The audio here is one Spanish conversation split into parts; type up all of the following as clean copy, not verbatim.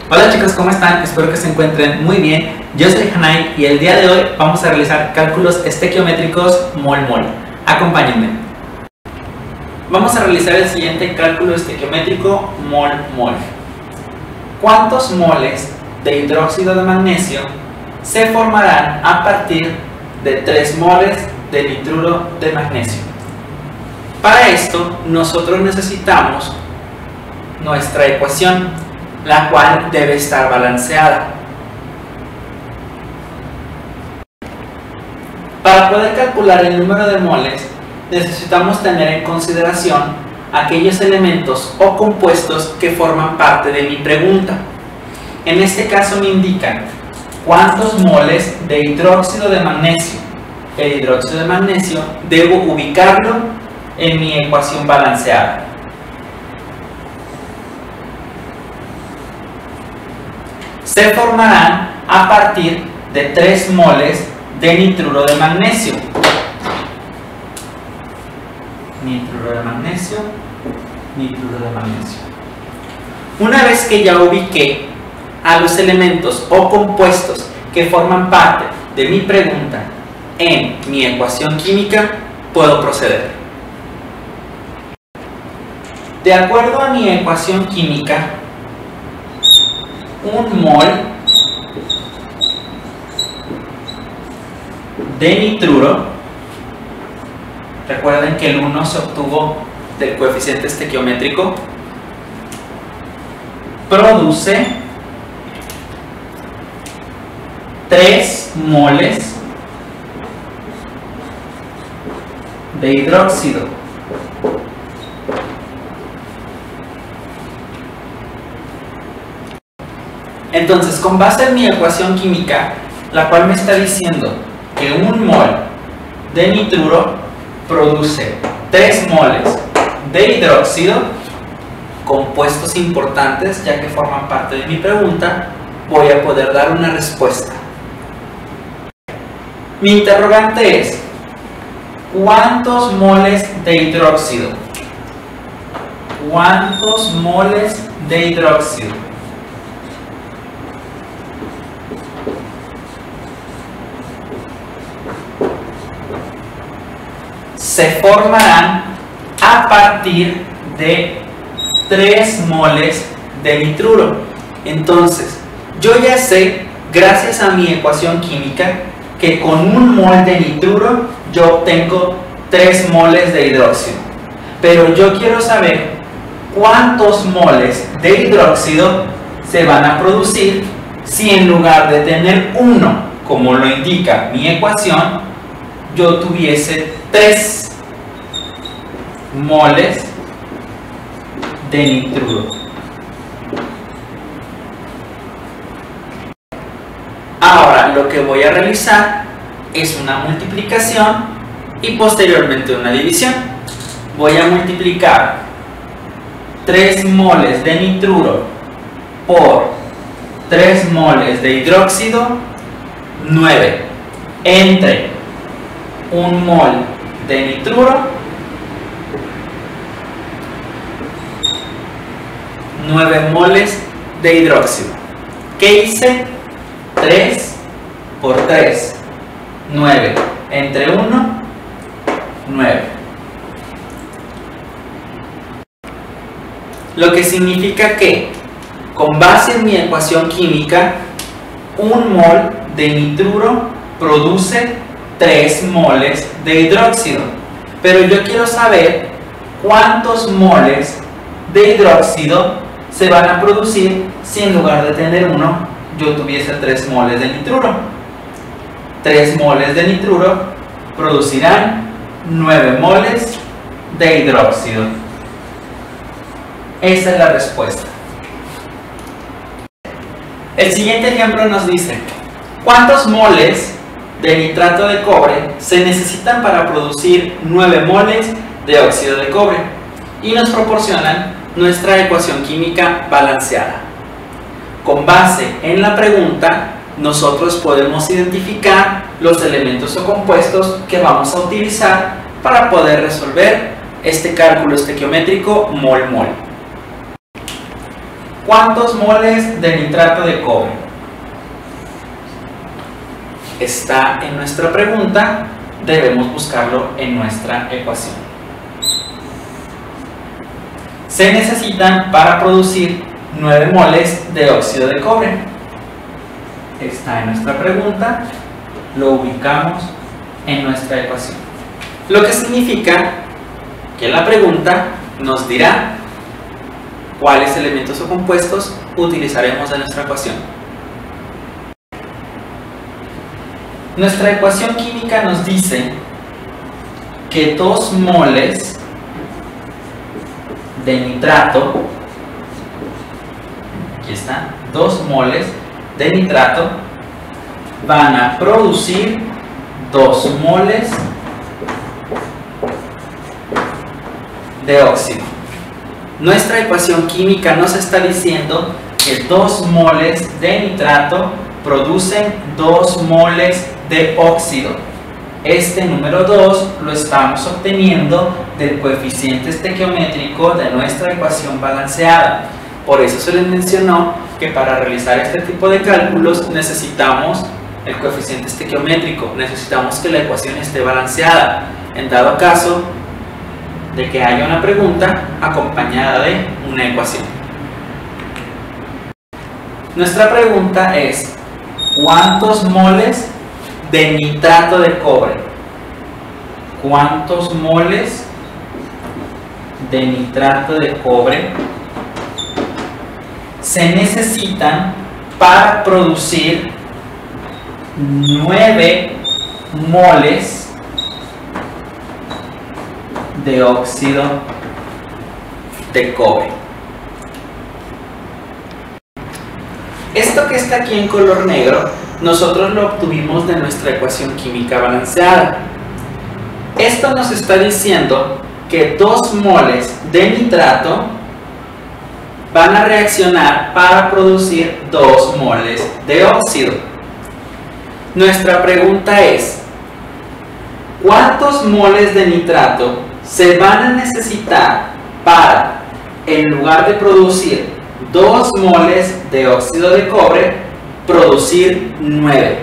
Hola chicos, ¿cómo están? Espero que se encuentren muy bien. Yo soy Hanay y el día de hoy vamos a realizar cálculos estequiométricos mol-mol. Acompáñenme. Vamos a realizar el siguiente cálculo estequiométrico mol-mol. ¿Cuántos moles de hidróxido de magnesio se formarán a partir de 3 moles de nitruro de magnesio? Para esto nosotros necesitamos nuestra ecuación, la cual debe estar balanceada. Para poder calcular el número de moles, necesitamos tener en consideración aquellos elementos o compuestos que forman parte de mi pregunta. En este caso me indican cuántos moles de hidróxido de magnesio. El hidróxido de magnesio debo ubicarlo en mi ecuación balanceada. Se formarán a partir de 3 moles de nitruro de magnesio. Nitruro de magnesio, nitruro de magnesio. Una vez que ya ubiqué a los elementos o compuestos que forman parte de mi pregunta en mi ecuación química, puedo proceder. De acuerdo a mi ecuación química, un mol de nitruro, recuerden que el 1 se obtuvo del coeficiente estequiométrico, produce 3 moles de hidróxido. Entonces, con base en mi ecuación química, la cual me está diciendo que un mol de nitruro produce 3 moles de hidróxido, compuestos importantes ya que forman parte de mi pregunta, voy a poder dar una respuesta. Mi interrogante es: ¿cuántos moles de hidróxido? ¿Cuántos moles de hidróxido se formarán a partir de 3 moles de nitruro? Entonces, yo ya sé, gracias a mi ecuación química, que con un mol de nitruro yo obtengo 3 moles de hidróxido. Pero yo quiero saber cuántos moles de hidróxido se van a producir si en lugar de tener 1, como lo indica mi ecuación, yo tuviese 3 moles de nitruro. Ahora lo que voy a realizar es una multiplicación y posteriormente una división. Voy a multiplicar 3 moles de nitruro por 3 moles de hidróxido, 9, entre 1 mol de nitruro, 9 moles de hidróxido. ¿Qué hice? 3 por 3, 9, entre 1, 9. Lo que significa que, con base en mi ecuación química, 1 mol de nitruro produce 3 moles de hidróxido. Pero yo quiero saber cuántos moles de hidróxido se van a producir si en lugar de tener 1 yo tuviese 3 moles de nitruro. 3 moles de nitruro producirán 9 moles de hidróxido. Esa es la respuesta. El siguiente ejemplo nos dice: ¿cuántos moles de nitrato de cobre se necesitan para producir 9 moles de óxido de cobre? Y nos proporcionan nuestra ecuación química balanceada. Con base en la pregunta, nosotros podemos identificar los elementos o compuestos que vamos a utilizar para poder resolver este cálculo estequiométrico mol-mol. ¿Cuántos moles de nitrato de cobre? Está en nuestra pregunta, debemos buscarlo en nuestra ecuación. Se necesitan para producir 9 moles de óxido de cobre. Está en nuestra pregunta, lo ubicamos en nuestra ecuación. Lo que significa que la pregunta nos dirá cuáles elementos o compuestos utilizaremos en nuestra ecuación. Nuestra ecuación química nos dice que 2 moles de nitrato, aquí está, 2 moles de nitrato van a producir 2 moles de óxido. Nuestra ecuación química nos está diciendo que 2 moles de nitrato producen 2 moles de óxido. Este número 2 lo estamos obteniendo del coeficiente estequiométrico de nuestra ecuación balanceada. Por eso se les mencionó que para realizar este tipo de cálculos necesitamos el coeficiente estequiométrico, necesitamos que la ecuación esté balanceada, en dado caso de que haya una pregunta acompañada de una ecuación. Nuestra pregunta es: ¿cuántos moles de nitrato de cobre? ¿Cuántos moles de nitrato de cobre se necesitan para producir 9 moles de óxido de cobre? Esto que está aquí en color negro, nosotros lo obtuvimos de nuestra ecuación química balanceada. Esto nos está diciendo que 2 moles de nitrato van a reaccionar para producir 2 moles de óxido. Nuestra pregunta es: ¿cuántos moles de nitrato se van a necesitar para, en lugar de producir 2 moles de óxido de cobre, producir 9?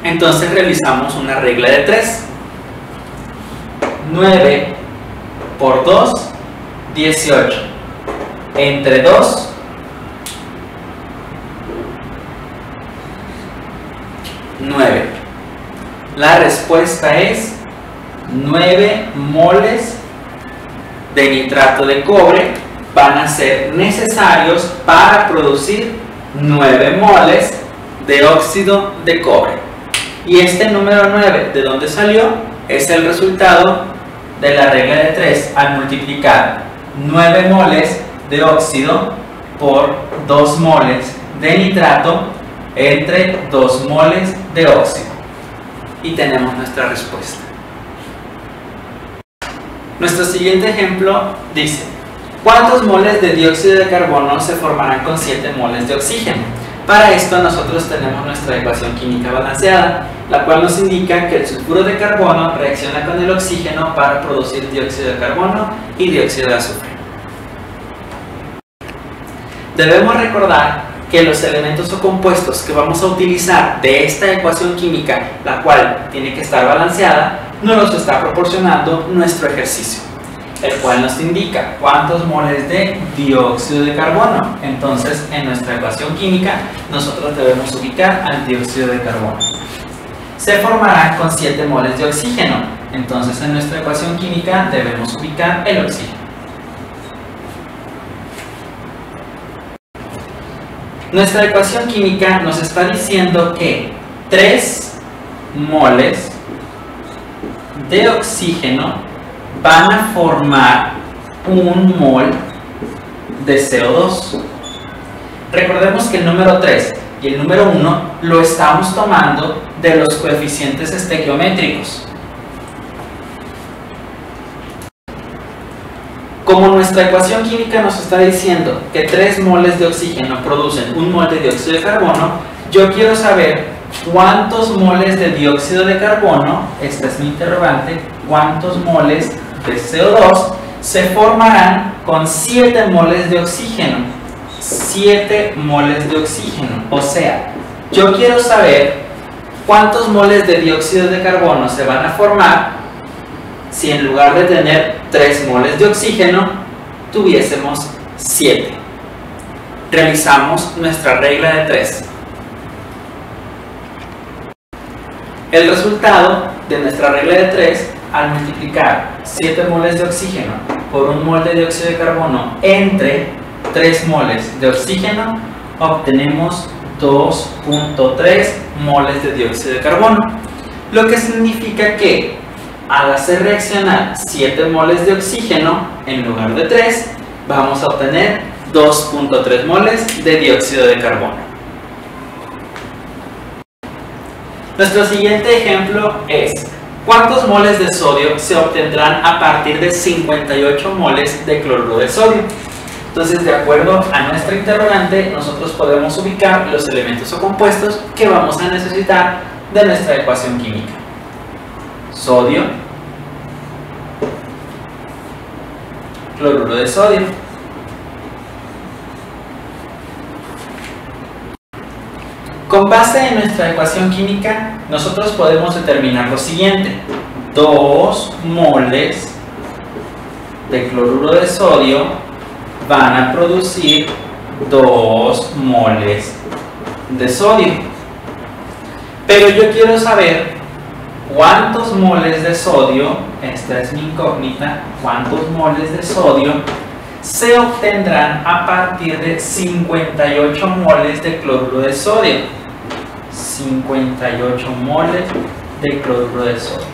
Entonces realizamos una regla de 3. 9 por 2, 18. Entre 2, 9. La respuesta es 9 moles de nitrato de cobre van a ser necesarios para producir 9 moles de óxido de cobre. Y este número 9, ¿de dónde salió? Es el resultado de la regla de 3 al multiplicar 9 moles de óxido por 2 moles de nitrato entre 2 moles de óxido. Y tenemos nuestra respuesta. Nuestro siguiente ejemplo dice: ¿cuántos moles de dióxido de carbono se formarán con 7 moles de oxígeno? Para esto nosotros tenemos nuestra ecuación química balanceada, la cual nos indica que el sulfuro de carbono reacciona con el oxígeno para producir dióxido de carbono y dióxido de azufre. Debemos recordar que los elementos o compuestos que vamos a utilizar de esta ecuación química, la cual tiene que estar balanceada, nos los está proporcionando nuestro ejercicio, el cual nos indica cuántos moles de dióxido de carbono. Entonces, en nuestra ecuación química, nosotros debemos ubicar al dióxido de carbono. Se formará con 7 moles de oxígeno. Entonces, en nuestra ecuación química debemos ubicar el oxígeno. Nuestra ecuación química nos está diciendo que 3 moles de oxígeno van a formar 1 mol de CO2. Recordemos que el número 3 y el número 1 lo estamos tomando de los coeficientes estequiométricos. Como nuestra ecuación química nos está diciendo que 3 moles de oxígeno producen 1 mol de dióxido de carbono, yo quiero saber cuántos moles de dióxido de carbono, esta es mi interrogante, cuántos moles de CO2 se formarán con 7 moles de oxígeno. 7 moles de oxígeno. O sea, yo quiero saber cuántos moles de dióxido de carbono se van a formar si en lugar de tener 3 moles de oxígeno tuviésemos 7. Realizamos nuestra regla de 3. El resultado de nuestra regla de 3, al multiplicar 7 moles de oxígeno por 1 mol de dióxido de carbono entre 3 moles de oxígeno, obtenemos 2.3 moles de dióxido de carbono. Lo que significa que al hacer reaccionar 7 moles de oxígeno en lugar de 3, vamos a obtener 2.3 moles de dióxido de carbono. Nuestro siguiente ejemplo es: ¿cuántos moles de sodio se obtendrán a partir de 58 moles de cloruro de sodio? Entonces, de acuerdo a nuestra interrogante, nosotros podemos ubicar los elementos o compuestos que vamos a necesitar de nuestra ecuación química. Sodio, cloruro de sodio. Con base en nuestra ecuación química, nosotros podemos determinar lo siguiente: 2 moles de cloruro de sodio van a producir 2 moles de sodio. Pero yo quiero saber cuántos moles de sodio, esta es mi incógnita, cuántos moles de sodio se obtendrán a partir de 58 moles de cloruro de sodio. 58 moles de cloruro de sodio.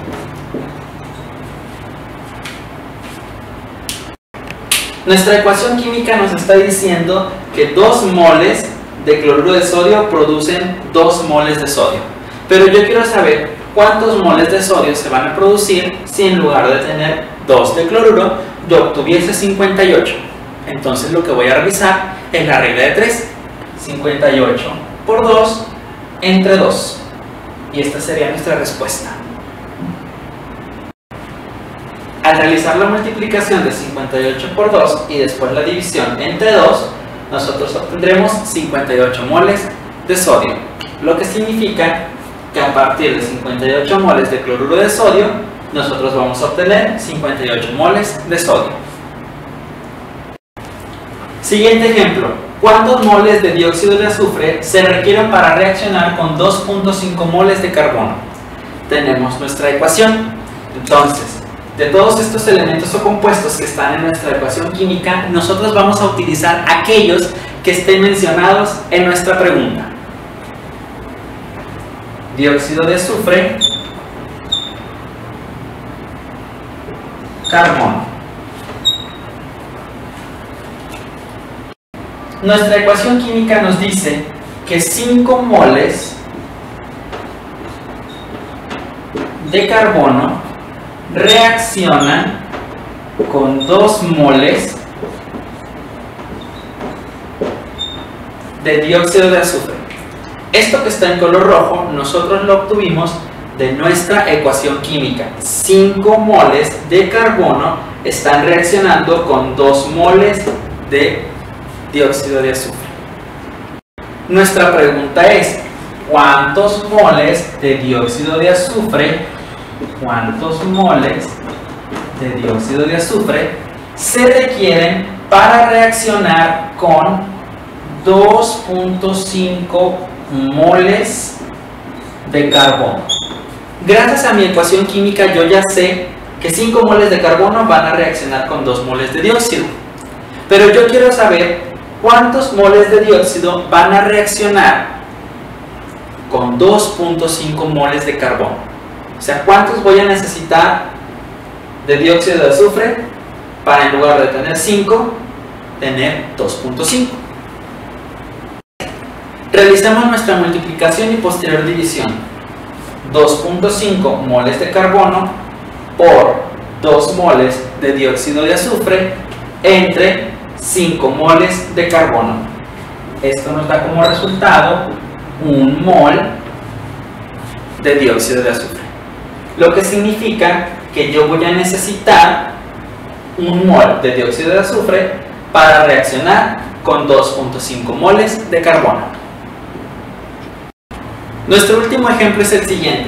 Nuestra ecuación química nos está diciendo que 2 moles de cloruro de sodio producen 2 moles de sodio. Pero yo quiero saber cuántos moles de sodio se van a producir si en lugar de tener 2 de cloruro yo obtuviese 58. Entonces lo que voy a realizar es la regla de 3. 58 por 2 entre 2. Y esta sería nuestra respuesta. Al realizar la multiplicación de 58 por 2 y después la división entre 2, nosotros obtendremos 58 moles de sodio. Lo que significa que a partir de 58 moles de cloruro de sodio, nosotros vamos a obtener 58 moles de sodio. Siguiente ejemplo. ¿Cuántos moles de dióxido de azufre se requieren para reaccionar con 2.5 moles de carbono? Tenemos nuestra ecuación. Entonces, de todos estos elementos o compuestos que están en nuestra ecuación química, nosotros vamos a utilizar aquellos que estén mencionados en nuestra pregunta. Dióxido de azufre, carbono. Nuestra ecuación química nos dice que 5 moles de carbono reaccionan con 2 moles de dióxido de azufre. Esto que está en color rojo, nosotros lo obtuvimos de nuestra ecuación química. 5 moles de carbono están reaccionando con 2 moles de dióxido de azufre. Nuestra pregunta es: ¿cuántos moles de dióxido de azufre se requieren para reaccionar con 2.5 moles de carbono? Gracias a mi ecuación química yo ya sé que 5 moles de carbono van a reaccionar con 2 moles de dióxido. Pero yo quiero saber cuántos moles de dióxido van a reaccionar con 2.5 moles de carbono. O sea, ¿cuántos voy a necesitar de dióxido de azufre para, en lugar de tener 5, tener 2.5? Realicemos nuestra multiplicación y posterior división. 2.5 moles de carbono por 2 moles de dióxido de azufre entre 5 moles de carbono. Esto nos da como resultado 1 mol de dióxido de azufre. Lo que significa que yo voy a necesitar 1 mol de dióxido de azufre para reaccionar con 2.5 moles de carbono. Nuestro último ejemplo es el siguiente.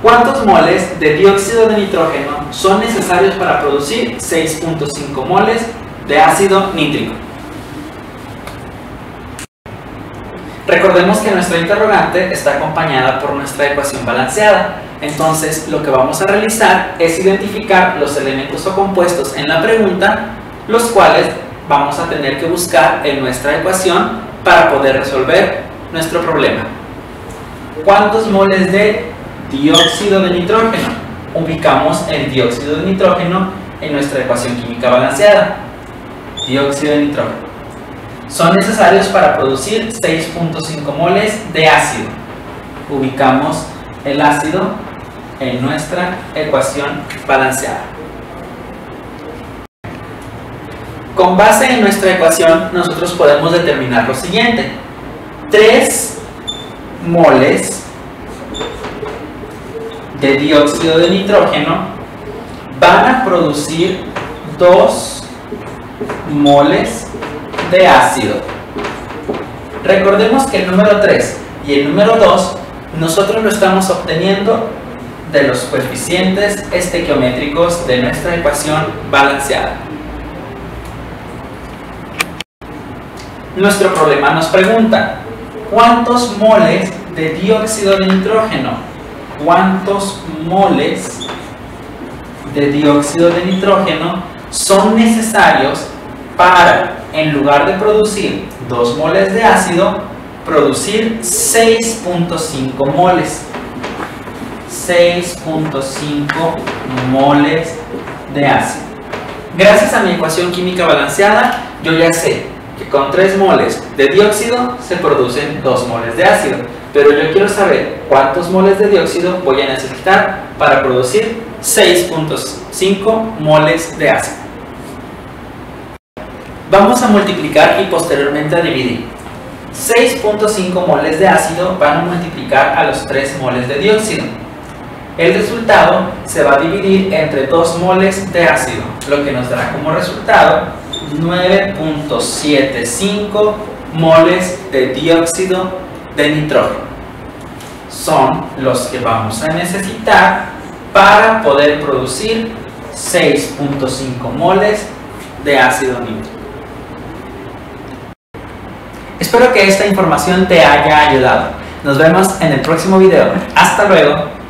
¿Cuántos moles de dióxido de nitrógeno son necesarios para producir 6.5 moles de ácido nítrico? Recordemos que nuestra interrogante está acompañada por nuestra ecuación balanceada. Entonces, lo que vamos a realizar es identificar los elementos o compuestos en la pregunta, los cuales vamos a tener que buscar en nuestra ecuación para poder resolver nuestro problema. ¿Cuántos moles de dióxido de nitrógeno? Ubicamos el dióxido de nitrógeno en nuestra ecuación química balanceada. Dióxido de nitrógeno. Son necesarios para producir 6.5 moles de ácido. Ubicamos el ácido en nuestra ecuación balanceada. Con base en nuestra ecuación, nosotros podemos determinar lo siguiente. 3 moles de dióxido de nitrógeno van a producir 2 moles de ácido. Recordemos que el número 3 y el número 2 nosotros lo estamos obteniendo de los coeficientes estequiométricos de nuestra ecuación balanceada. Nuestro problema nos pregunta: ¿cuántos moles de dióxido de nitrógeno? ¿Cuántos moles de dióxido de nitrógeno son necesarios para, en lugar de producir 2 moles de ácido, producir 6.5 moles? 6.5 moles de ácido. Gracias a mi ecuación química balanceada, yo ya sé que con 3 moles de dióxido se producen 2 moles de ácido, pero yo quiero saber cuántos moles de dióxido voy a necesitar para producir 6.5 moles de ácido. Vamos a multiplicar y posteriormente a dividir. 6.5 moles de ácido van a multiplicar a los 3 moles de dióxido. El resultado se va a dividir entre 2 moles de ácido, lo que nos dará como resultado 9.75 moles de dióxido de nitrógeno. Son los que vamos a necesitar para poder producir 6.5 moles de ácido nítrico. Espero que esta información te haya ayudado. Nos vemos en el próximo video. Hasta luego.